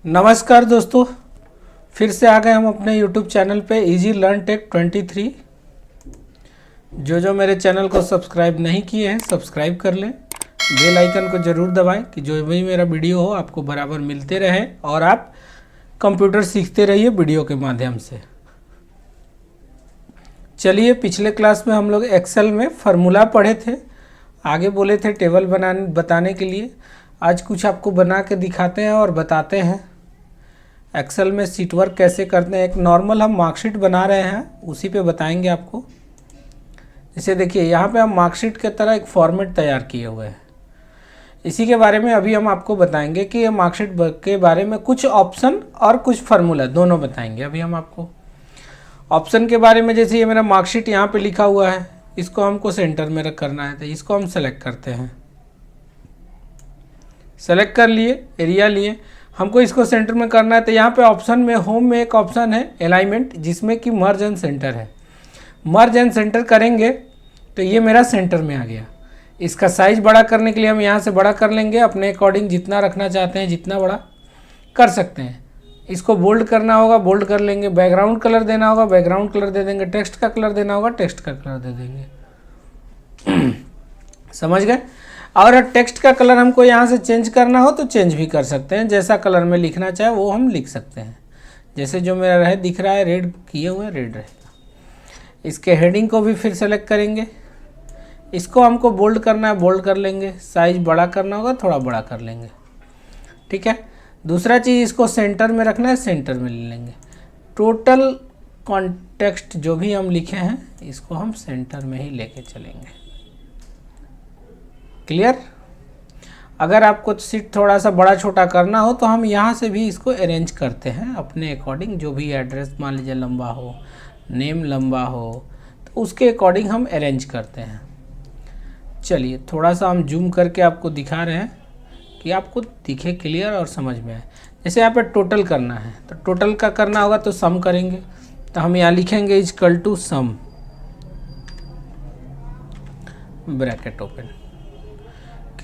नमस्कार दोस्तों, फिर से आ गए हम अपने YouTube चैनल पे इजी लर्न टेक 23। जो मेरे चैनल को सब्सक्राइब नहीं किए हैं सब्सक्राइब कर लें, बेल आइकन को ज़रूर दबाएं कि जो भी मेरा वीडियो हो आपको बराबर मिलते रहे और आप कंप्यूटर सीखते रहिए वीडियो के माध्यम से। चलिए, पिछले क्लास में हम लोग एक्सेल में फार्मूला पढ़े थे, आगे बोले थे टेबल बताने के लिए। आज कुछ आपको बना के दिखाते हैं और बताते हैं एक्सेल में शीट वर्क कैसे करते हैं। एक नॉर्मल हम मार्कशीट बना रहे हैं, उसी पे बताएंगे आपको। जैसे देखिए, यहाँ पे हम मार्कशीट के तरह एक फॉर्मेट तैयार किए हुए हैं। इसी के बारे में अभी हम आपको बताएंगे कि ये मार्कशीट के बारे में कुछ ऑप्शन और कुछ फार्मूला दोनों बताएंगे अभी हम आपको। ऑप्शन के बारे में, जैसे ये मेरा मार्कशीट यहाँ पे लिखा हुआ है, इसको हमको सेंटर में करना है, तो इसको हम सेलेक्ट करते हैं। सेलेक्ट कर लिए, एरिया लिए, हमको इसको सेंटर में करना है। तो यहाँ पे ऑप्शन में होम में एक ऑप्शन है अलाइनमेंट, जिसमें कि मर्ज एंड सेंटर है। मर्ज एंड सेंटर करेंगे तो ये मेरा सेंटर में आ गया। इसका साइज बड़ा करने के लिए हम यहाँ से बड़ा कर लेंगे, अपने अकॉर्डिंग जितना रखना चाहते हैं जितना बड़ा कर सकते हैं। इसको बोल्ड करना होगा, बोल्ड कर लेंगे। बैकग्राउंड कलर देना होगा, बैकग्राउंड कलर दे देंगे। टेक्स्ट का कलर देना होगा, टेक्स्ट का कलर दे देंगे। समझ गए। और टेक्स्ट का कलर हमको यहाँ से चेंज करना हो तो चेंज भी कर सकते हैं, जैसा कलर में लिखना चाहे वो हम लिख सकते हैं। जैसे जो मेरा रहे दिख रहा है रेड किए हुए, रेड रहेगा। इसके हेडिंग को भी फिर सेलेक्ट करेंगे। इसको हमको बोल्ड करना है, बोल्ड कर लेंगे। साइज बड़ा करना होगा, थोड़ा बड़ा कर लेंगे। ठीक है। दूसरा चीज़, इसको सेंटर में रखना है, सेंटर में ले लेंगे। टोटल कॉन्टेक्स्ट जो भी हम लिखे हैं इसको हम सेंटर में ही लेके चलेंगे। क्लियर। अगर आपको सीट थोड़ा सा बड़ा छोटा करना हो तो हम यहाँ से भी इसको अरेंज करते हैं अपने अकॉर्डिंग। जो भी एड्रेस मान लीजिए लंबा हो, नेम लंबा हो, तो उसके अकॉर्डिंग हम अरेंज करते हैं। चलिए, थोड़ा सा हम जूम करके आपको दिखा रहे हैं कि आपको दिखे क्लियर और समझ में आए। जैसे यहाँ पे टोटल करना है तो टोटल का करना होगा तो सम करेंगे। तो हम यहाँ लिखेंगे equal to sum, bracket open.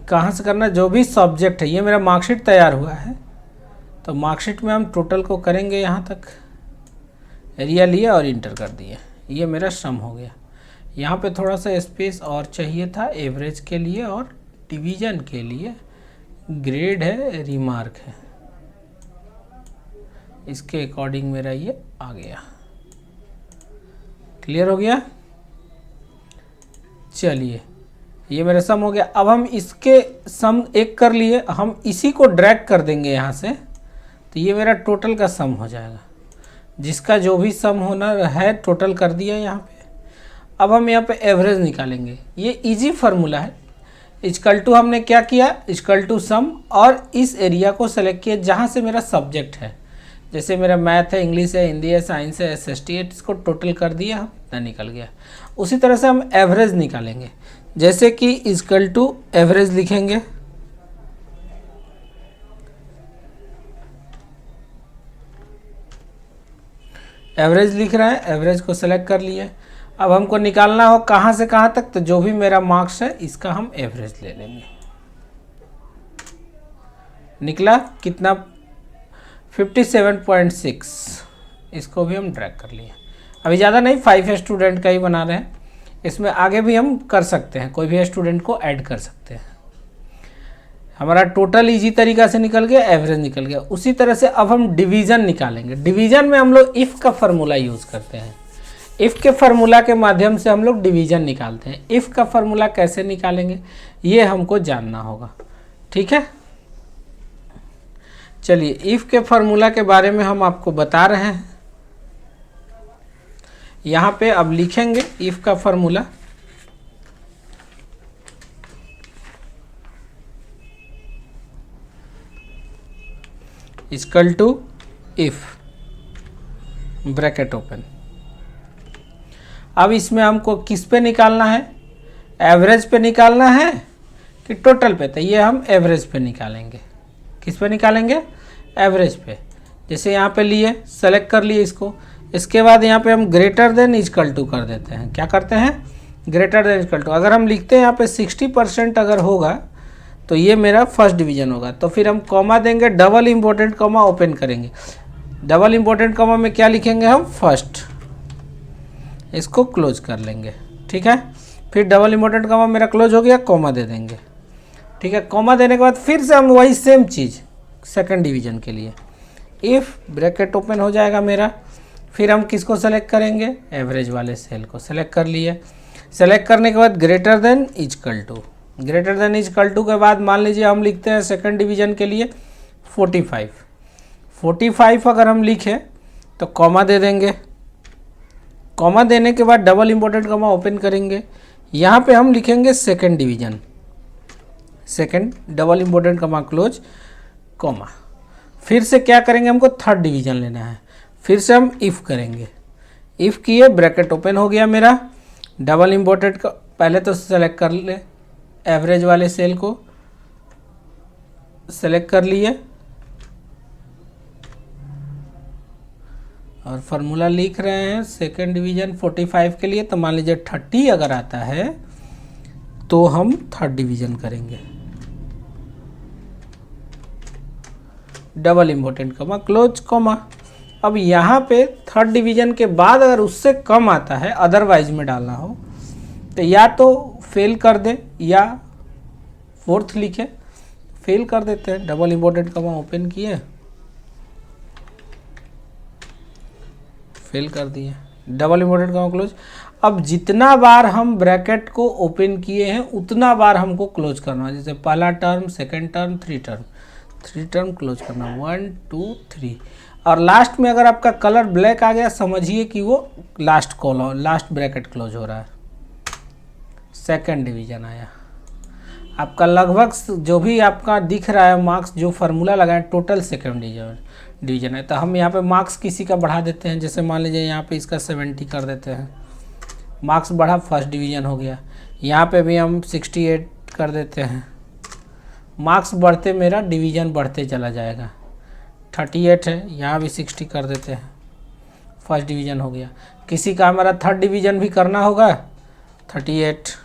कहाँ से करना, जो भी सब्जेक्ट है। ये मेरा मार्कशीट तैयार हुआ है, तो मार्कशीट में हम टोटल को करेंगे यहाँ तक। एरिया लिया और इंटर कर दिए, ये मेरा सम हो गया। यहाँ पे थोड़ा सा स्पेस और चाहिए था एवरेज के लिए और डिवीज़न के लिए। ग्रेड है, रिमार्क है, इसके अकॉर्डिंग मेरा ये आ गया। क्लियर हो गया। चलिए, ये मेरा सम हो गया। अब हम इसके सम एक कर लिए, हम इसी को ड्रैग कर देंगे यहाँ से, तो ये मेरा टोटल का सम हो जाएगा। जिसका जो भी सम होना है टोटल कर दिया यहाँ पे। अब हम यहाँ पे एवरेज निकालेंगे। ये इजी फार्मूला है। इक्वल टू हमने क्या किया, इक्वल टू सम, और इस एरिया को सेलेक्ट किया जहाँ से मेरा सब्जेक्ट है। जैसे मेरा मैथ है, इंग्लिश है, हिंदी है, साइंस है, SST है, इसको टोटल कर दिया, इतना निकल गया। उसी तरह से हम एवरेज निकालेंगे। जैसे कि इक्वल टू एवरेज लिखेंगे। एवरेज लिख रहा है, एवरेज को सेलेक्ट कर लिए। अब हमको निकालना हो कहाँ से कहाँ तक, तो जो भी मेरा मार्क्स है इसका हम एवरेज ले लेंगे। निकला कितना, 57.6। इसको भी हम ड्रैग कर लिए। अभी ज़्यादा नहीं, 5 स्टूडेंट का ही बना रहे हैं। इसमें आगे भी हम कर सकते हैं, कोई भी स्टूडेंट को ऐड कर सकते हैं। हमारा टोटल इजी तरीका से निकल गया, एवरेज निकल गया। उसी तरह से अब हम डिवीज़न निकालेंगे। डिवीज़न में हम लोग इफ़ का फार्मूला यूज़ करते हैं। इफ़ के फार्मूला के माध्यम से हम लोग डिवीज़न निकालते हैं। इफ़ का फार्मूला कैसे निकालेंगे ये हमको जानना होगा। ठीक है। चलिए, इफ़ के फार्मूला के बारे में हम आपको बता रहे हैं। यहाँ पे अब लिखेंगे इफ़ का formula. Equal to if, bracket open. अब इसमें हमको किस पे निकालना है, एवरेज पे निकालना है कि टोटल पे, तो ये हम एवरेज पे निकालेंगे। किस पे निकालेंगे, एवरेज पे। जैसे यहाँ पे लिए, सेलेक्ट कर लिए इसको। इसके बाद यहाँ पे हम ग्रेटर देन इक्वल टू कर देते हैं। क्या करते हैं, ग्रेटर देन इक्वल टू। अगर हम लिखते हैं यहाँ पे 60% अगर होगा तो ये मेरा फर्स्ट डिवीजन होगा। तो फिर हम कॉमा देंगे, डबल इम्पोर्टेंट कॉमा ओपन करेंगे। डबल इम्पोर्टेंट कॉमा में क्या लिखेंगे हम, फर्स्ट, इसको क्लोज कर लेंगे, ठीक है। फिर डबल इम्पोर्टेंट कॉमा मेरा क्लोज हो गया, कॉमा दे देंगे, ठीक है। कॉमा देने के बाद फिर से हम वही सेम चीज़ सेकंड डिवीजन के लिए, इफ़ ब्रैकेट ओपन हो जाएगा मेरा। फिर हम किसको सेलेक्ट करेंगे, एवरेज वाले सेल को सेलेक्ट कर लिए। सेलेक्ट करने के बाद greater than equal to, greater than equal to के बाद मान लीजिए हम लिखते हैं सेकंड डिवीजन के लिए 45। 45 अगर हम लिखें तो कॉमा दे देंगे। कॉमा देने के बाद डबल इम्पोर्टेंट कॉमा ओपन करेंगे। यहाँ पे हम लिखेंगे second division, second double important comma close comma. फिर से क्या करेंगे, हमको थर्ड डिवीजन लेना है। फिर से हम इफ़ करेंगे, इफ़ किए, ब्रैकेट ओपन हो गया मेरा। डबल इम्पोर्टेंट का पहले तो सेलेक्ट कर ले, एवरेज वाले सेल को सेलेक्ट कर लिए और फार्मूला लिख रहे हैं सेकंड डिवीजन 45 के लिए। तो मान लीजिए 30 अगर आता है तो हम थर्ड डिवीजन करेंगे, double important comma close comma. अब यहाँ पे थर्ड डिवीजन के बाद अगर उससे कम आता है, अदरवाइज में डालना हो तो या तो फेल कर दे या फोर्थ लिखे, फेल कर देते हैं। डबल इम्पोर्टेंट कॉमा ओपन किए, फेल कर दिए, डबल इम्पोर्टेंट कॉमा क्लोज। अब जितना बार हम ब्रैकेट को ओपन किए हैं उतना बार हमको क्लोज करना है। जैसे पहला term, second term, three term close करना, 1 2 3। और लास्ट में अगर आपका कलर ब्लैक आ गया समझिए कि वो last column, last bracket close हो रहा है। सेकंड डिवीजन आया आपका, लगभग जो भी आपका दिख रहा है मार्क्स, जो फार्मूला लगाए टोटल सेकंड डिवीजन है। तो हम यहाँ पे मार्क्स किसी का बढ़ा देते हैं। जैसे मान लीजिए यहाँ पे इसका 70 कर देते हैं, मार्क्स बढ़ा, फर्स्ट डिवीजन हो गया। यहाँ पे भी हम 68 कर देते हैं, मार्क्स बढ़ते मेरा डिवीजन बढ़ते चला जाएगा। 38 है, यहाँ भी 60 कर देते हैं, फर्स्ट डिवीजन हो गया। किसी का हमारा थर्ड डिवीजन भी करना होगा, 38,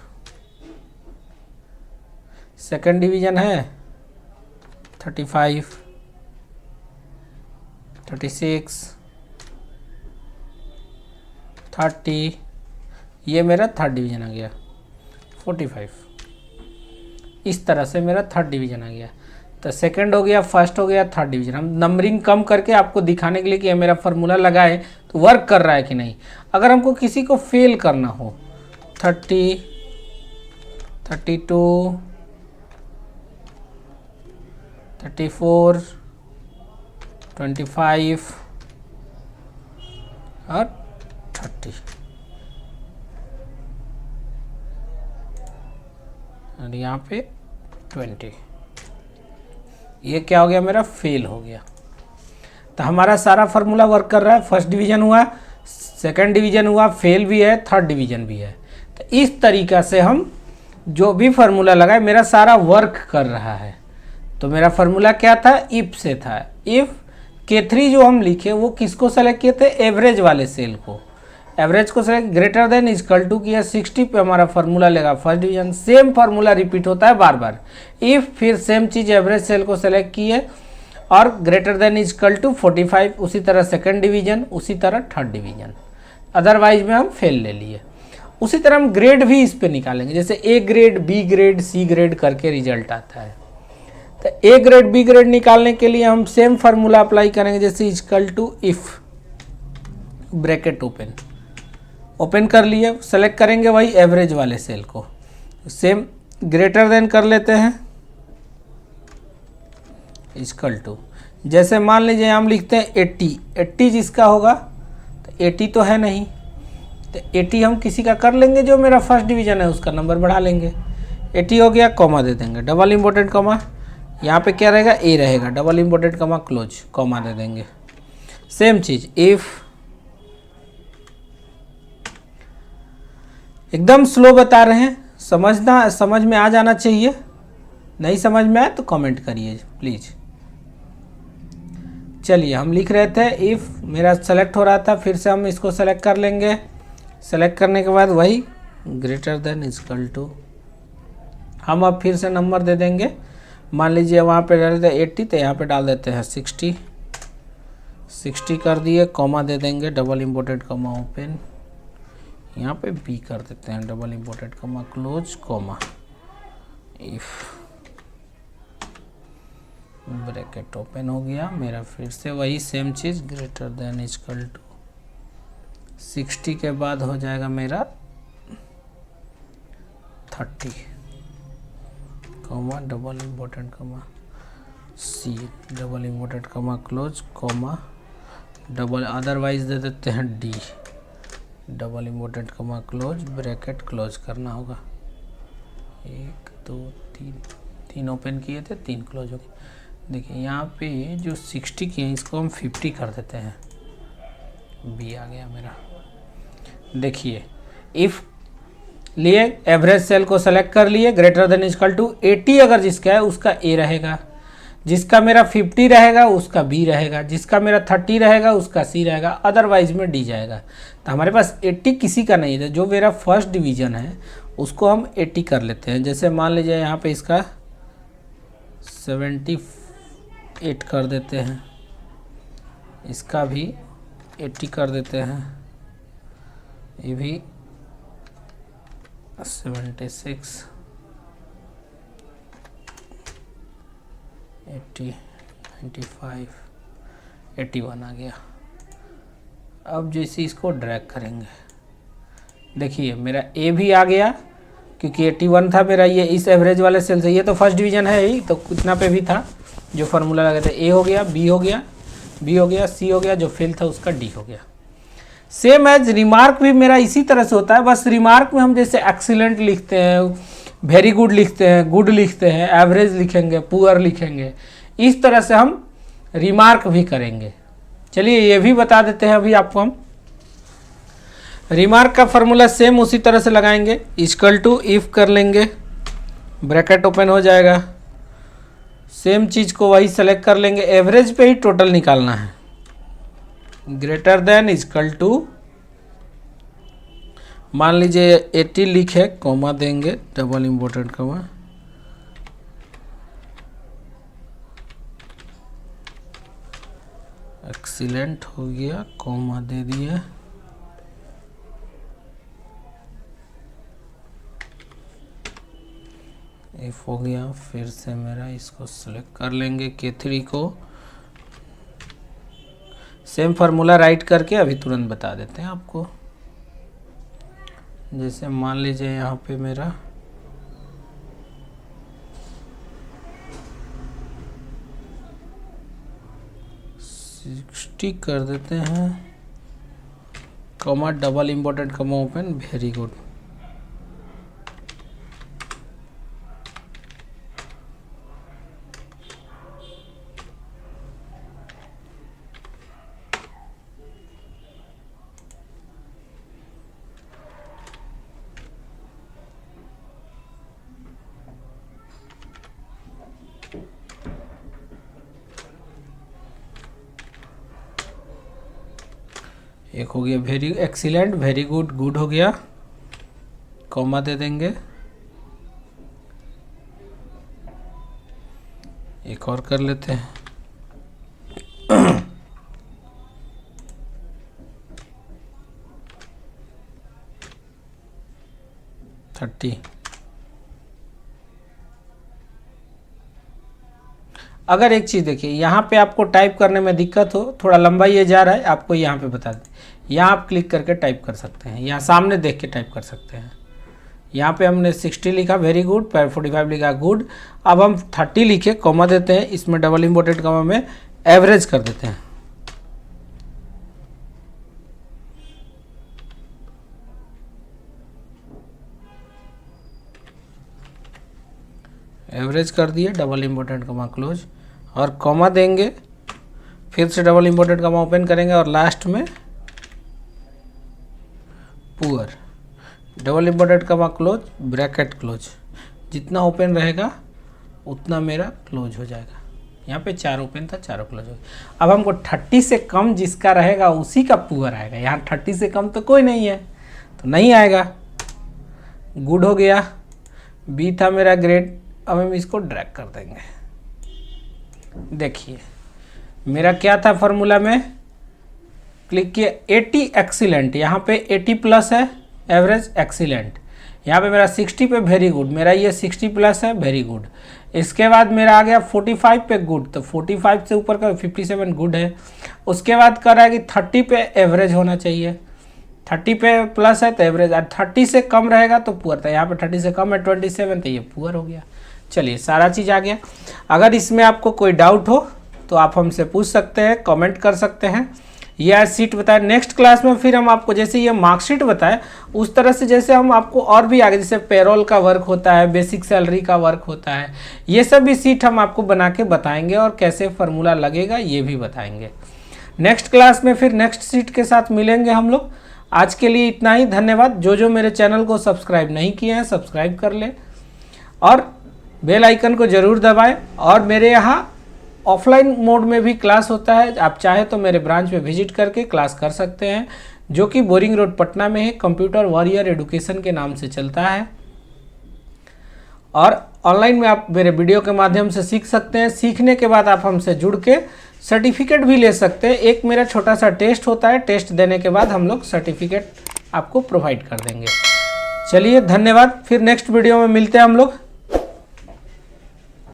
सेकंड डिवीजन है 35, 36, 30, ये मेरा थर्ड डिवीजन आ गया 45। इस तरह से मेरा थर्ड डिवीजन आ गया। तो सेकंड हो गया, फर्स्ट हो गया, थर्ड डिवीजन। हम नंबरिंग कम करके आपको दिखाने के लिए कि ये मेरा फार्मूला लगाए तो वर्क कर रहा है कि नहीं। अगर हमको किसी को फेल करना हो, 30, 32, 34, 25 और 30, और यहाँ पे 20, ये क्या हो गया, मेरा फेल हो गया। तो हमारा सारा फार्मूला वर्क कर रहा है। फर्स्ट डिवीजन हुआ, सेकंड डिवीजन हुआ, फेल भी है, थर्ड डिवीजन भी है। तो इस तरीक़ा से हम जो भी फार्मूला लगाए मेरा सारा वर्क कर रहा है। तो मेरा फार्मूला क्या था, इफ से था। इफ K3 जो हम लिखे वो किसको सेलेक्ट किए थे, एवरेज वाले सेल को। एवरेज को select, greater than equal to किया, 60 पे हमारा फार्मूला लेगा first division. Same formula repeat होता है बार बार। इफ फिर सेम चीज़ एवरेज सेल को सेलेक्ट किए और ग्रेटर देन इजकल टू 45, उसी तरह सेकंड डिवीजन, उसी तरह थर्ड डिवीजन। अदरवाइज में हम फेल ले लिए। उसी तरह हम ग्रेड भी इस पे निकालेंगे। जैसे A grade, B grade, C grade करके रिजल्ट आता है। तो ए ग्रेड, बी ग्रेड निकालने के लिए हम सेम फार्मूला अप्लाई करेंगे। जैसे equal to if, bracket open कर लिए, सेलेक्ट करेंगे वही एवरेज वाले सेल को, सेम ग्रेटर देन कर लेते हैं इजकल टू। जैसे मान लीजिए हम लिखते हैं 80, 80 जिसका होगा, तो 80 तो है नहीं, तो 80 हम किसी का कर लेंगे जो मेरा फर्स्ट डिवीजन है, उसका नंबर बढ़ा लेंगे। 80 हो गया, कॉमा दे देंगे, डबल इम्पोर्टेंट कॉमा। यहाँ पे क्या रहेगा, ए रहेगा, double important comma close, comma दे देंगे। सेम चीज़ इफ, एकदम स्लो बता रहे हैं, समझ में आ जाना चाहिए। नहीं समझ में आए तो कमेंट करिए प्लीज़। चलिए हम लिख रहे थे इफ़, मेरा सेलेक्ट हो रहा था, फिर से हम इसको सेलेक्ट कर लेंगे। सेलेक्ट करने के बाद वही ग्रेटर देन इजकल टू, हम अब फिर से नंबर दे देंगे मान लीजिए वहाँ पे डाल देते 80 तो यहाँ पे डाल देते हैं 60 कर दिए, कॉमा दे देंगे, डबल इम्पोर्टेड कॉमा ओपन, यहाँ पे बी कर देते हैं, double inverted comma close, comma if, bracket open हो गया मेरा। फिर से वही सेम चीज़, ग्रेटर देन इक्वल टू 60 के बाद हो जाएगा मेरा 30, comma double important comma C, double important comma close, comma double, otherwise दे देते हैं D, double important comma close, bracket close करना होगा। 1 2 3 ओपन किए थे, 3 क्लोज हो गए। देखिए यहाँ पे जो 60 किए हैं इसको हम 50 कर देते हैं, बी आ गया मेरा। देखिए इफ़ लिए एवरेज सेल को सेलेक्ट कर लिए, ग्रेटर देन इक्वल टू 80 अगर जिसका है उसका ए रहेगा, जिसका मेरा 50 रहेगा उसका बी रहेगा, जिसका मेरा 30 रहेगा उसका सी रहेगा, अदरवाइज में डी जाएगा। तो हमारे पास 80 किसी का नहीं है, जो मेरा फर्स्ट डिवीजन है उसको हम 80 कर लेते हैं। जैसे मान लीजिए यहाँ पे इसका 78 कर देते हैं, इसका भी 80 कर देते हैं, ये भी 76 80 95 81 आ गया। अब जैसे इसको ड्रैग करेंगे, देखिए मेरा ए भी आ गया क्योंकि 81 था मेरा, ये इस एवरेज वाले सेल से, ये तो फर्स्ट डिवीजन है ही, तो कितना पे भी था जो फार्मूला लगा था, ए हो गया, बी हो गया, बी हो गया, सी हो गया, जो फेल था उसका डी हो गया। सेम एज रिमार्क भी मेरा इसी तरह से होता है, बस रिमार्क में हम जैसे एक्सीलेंट लिखते हैं, वेरी गुड लिखते हैं, गुड लिखते हैं, एवरेज लिखेंगे, पुअर लिखेंगे, इस तरह से हम रिमार्क भी करेंगे। चलिए ये भी बता देते हैं अभी आपको हम। रिमार्क का फार्मूला सेम उसी तरह से लगाएंगे, इक्वल टू इफ कर लेंगे, ब्रैकेट ओपन हो जाएगा, सेम चीज़ को वही सेलेक्ट कर लेंगे, एवरेज पे ही टोटल निकालना है, ग्रेटर देन इक्वल टू, मान लीजिए 80 लिखे, कॉमा देंगे, डबल इम्पोर्टेंट कॉमा, एक्सीलेंट हो गया, कॉमा दे दिए, इफ हो गया। फिर से मेरा इसको सेलेक्ट कर लेंगे, K3 को, सेम फार्मूला राइट करके अभी तुरंत बता देते हैं आपको। जैसे मान लीजिए यहाँ पे मेरा 60 कर देते हैं, comma double important comma open, very good, एक हो गया, very excellent, very good, good हो गया, कॉमा दे देंगे, एक और कर लेते हैं, 30। अगर एक चीज़ देखिए, यहाँ पे आपको टाइप करने में दिक्कत हो, थोड़ा लंबा ये जा रहा है, आपको यहाँ पे बता दें, यहाँ आप क्लिक करके टाइप कर सकते हैं, यहाँ सामने देख के टाइप कर सकते हैं। यहाँ पे हमने 60 लिखा, वेरी गुड, 45 लिखा, गुड। अब हम 30 लिखे, कॉमा देते हैं, इसमें डबल इम्पोर्टेंट कॉमा में एवरेज कर देते हैं, एवरेज कर दिए, डबल इम्पोर्टेंट कॉमा क्लोज, और कॉमा देंगे, फिर से डबल इम्पोर्टेंट कॉमा ओपन करेंगे, और लास्ट में poor, double important comma close, bracket close, जितना ओपन रहेगा उतना मेरा क्लोज हो जाएगा। यहाँ पे 4 ओपन था, 4 क्लोज हो गया। अब हमको 30 से कम जिसका रहेगा उसी का पुअर आएगा, यहाँ 30 से कम तो कोई नहीं है तो नहीं आएगा, गुड हो गया, बी था मेरा ग्रेड। अब हम इसको ड्रैग कर देंगे, देखिए मेरा क्या था फार्मूला में, क्लिक किए 80 एक्सीलेंट, यहाँ पे 80 प्लस है एवरेज एक्सीलेंट, यहाँ पे मेरा 60 पे वेरी गुड, मेरा ये 60 प्लस है वेरी गुड। इसके बाद मेरा आ गया 45 पे गुड, तो 45 से ऊपर का 57 गुड है। उसके बाद कर रहा है कि 30 पे एवरेज होना चाहिए, 30 पे प्लस है तो एवरेज, और 30 से कम रहेगा तो पुअर था, यहाँ पे 30 से कम है 27 तो ये पुअर हो गया। चलिए सारा चीज़ आ गया। अगर इसमें आपको कोई डाउट हो तो आप हमसे पूछ सकते हैं, कमेंट कर सकते हैं। यह सीट बताया, नेक्स्ट क्लास में फिर हम आपको जैसे ये मार्कशीट बताए उस तरह से जैसे हम आपको और भी आगे, जैसे पेरोल का वर्क होता है, बेसिक सैलरी का वर्क होता है, ये सब भी सीट हम आपको बना के बताएंगे और कैसे फार्मूला लगेगा ये भी बताएंगे। नेक्स्ट क्लास में फिर नेक्स्ट सीट के साथ मिलेंगे हम लोग। आज के लिए इतना ही, धन्यवाद। जो मेरे चैनल को सब्सक्राइब नहीं किए हैं सब्सक्राइब कर लें और बेल आइकन को ज़रूर दबाएं। और मेरे यहाँ ऑफलाइन मोड में भी क्लास होता है, आप चाहे तो मेरे ब्रांच में विजिट करके क्लास कर सकते हैं, जो कि बोरिंग रोड पटना में है, कंप्यूटर वॉरियर एजुकेशन के नाम से चलता है। और ऑनलाइन में आप मेरे वीडियो के माध्यम से सीख सकते हैं। सीखने के बाद आप हमसे जुड़ के सर्टिफिकेट भी ले सकते हैं। एक मेरा छोटा सा टेस्ट होता है, टेस्ट देने के बाद हम लोग सर्टिफिकेट आपको प्रोवाइड कर देंगे। चलिए धन्यवाद, फिर नेक्स्ट वीडियो में मिलते हैं हम लोग।